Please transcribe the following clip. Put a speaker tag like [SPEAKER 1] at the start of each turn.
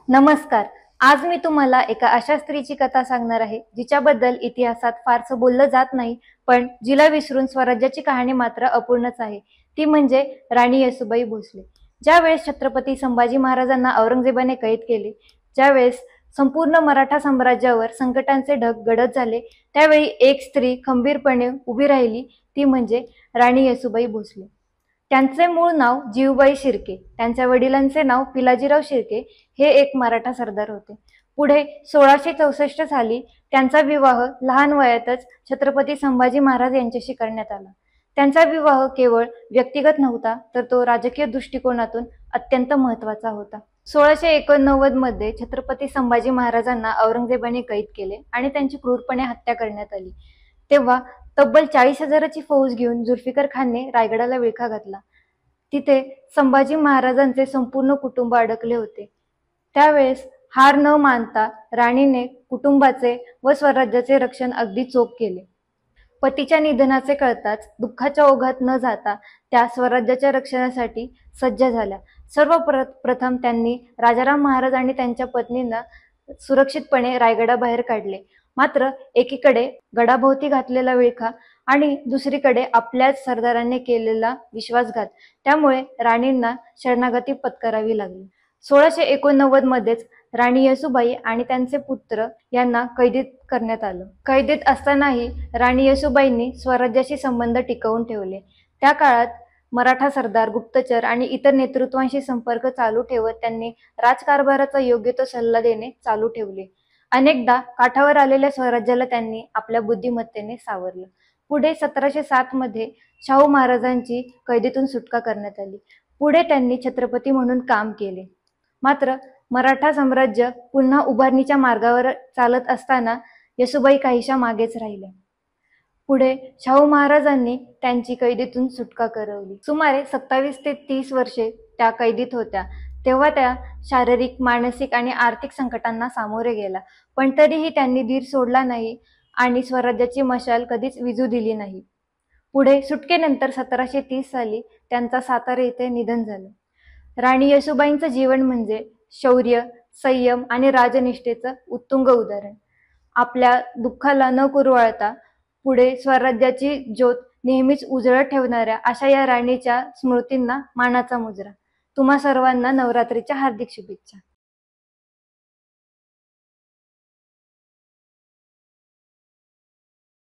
[SPEAKER 1] नमस्कार. आज मी तुम्हाला एका अशा स्त्रीची कथा सांगणार आहे जिच्याबद्दल इतिहासात फारसं बोललं जात नाही, पण जिला विसरून स्वराज्याची कहाणी मात्र अपूर्णच आहे. ती म्हणजे राणी येसूबाई भोसले. ज्यावेळेस छत्रपती संभाजी महाराजांना औरंगजेबाने कैद केले, ज्यावेळेस संपूर्ण मराठा साम्राज्यावर संकटांचे ढग गडद झाले, त्यावेळी एक स्त्री खंबीरपणे उभी राहिली, ती म्हणजे राणी येसूबाई भोसले. त्यांचे मूळ नाव जीवबाई शिर्के, त्यांच्या वडिलांचे नाव पिलाजीराव शिर्के हे एक मराठा सरदार होते. पुढे 1664 साली त्यांचा विवाह लहान वयातच छत्रपती संभाजी महाराज यांच्याशी करण्यात आला. त्यांचा विवाह केवळ व्यक्तिगत नव्हता, तर तो राजकीय दृष्टिकोनातून अत्यंत महत्वाचा होता. 1689 मध्ये छत्रपती संभाजी महाराजांना औरंगजेबाने कैद केले आणि त्यांची क्रूरपणे हत्या करण्यात आली. तेव्हा तब्बल 40,000ची फौज घेऊन जुल्फिकार खानने रायगडाला विळखा घातला. तिथे संभाजी महाराजांचे संपूर्ण कुटुंब अडकले होते. त्यावेळेस हार न मानता राणीने कुटुंबाचे व स्वराज्याचे रक्षण अगदी चोख केले. पतीच्या निधनाचे कळताच दुःखाच्या ओघात न जाता त्या स्वराज्याच्या रक्षणासाठी सज्ज झाल्या. सर्वप्रथम त्यांनी राजाराम महाराज आणि त्यांच्या पत्नींना सुरक्षितपणे रायगडाबाहेर काढले. मात्र एकीकडे गडाभोवती घातलेला विळखा आणि दुसरीकडे आपल्याच सरदारांनी केलेला विश्वासघात, त्यामुळे राणींना शरणागती पत्करावी लागली. 1689 मध्येच राणी येसूबाई आणि त्यांचे पुत्र यांना कैदेत करण्यात आलं. कैदेत असतानाही राणी येसूबाईंनी स्वराज्याशी संबंध टिकवून ठेवले. त्या काळात मराठा सरदार, गुप्तचर आणि इतर नेतृत्वांशी संपर्क चालू ठेवत त्यांनी राजकारभाराचा योग्य तो सल्ला देणे चालू ठेवले. अनेकदा काठावर आलेल्या स्वराज्याला त्यांनी आपल्या बुद्धिमत्तेने सावरलं. पुढे 1707 मध्ये शाहू महाराजांची कैदेतून सुटका करण्यात आली. पुढे त्यांनी छत्रपती म्हणून काम केले. मात्र मराठा साम्राज्य पुन्हा उभारणीच्या मार्गावर चालत असताना येसूबाई काहीशा मागेच राहिल्या. पुढे शाहू महाराजांनी त्यांची कैदेतून सुटका करवली. सुमारे 27 ते 30 वर्षे त्या कैदीत होत्या. तेव्हा त्या शारीरिक, मानसिक आणि आर्थिक संकटांना सामोरे गेला, पण तरीही त्यांनी धीर सोडला नाही आणि स्वराज्याची मशाल कधीच विझू दिली नाही. पुढे सुटकेनंतर 1730 साली त्यांचा सातारा येथे निधन झालं. राणी येसूबाईंचं जीवन म्हणजे शौर्य, संयम आणि राजनिष्ठेचं उत्तुंग उदाहरण. आपल्या दुःखाला न कुरवाळता पुढे स्वराज्याची ज्योत नेहमीच उजळत ठेवणाऱ्या अशा या राणीच्या स्मृतींना मानाचा मुजरा. तुम्हा सर्वांना नवरात्रीच्या हार्दिक शुभेच्छा.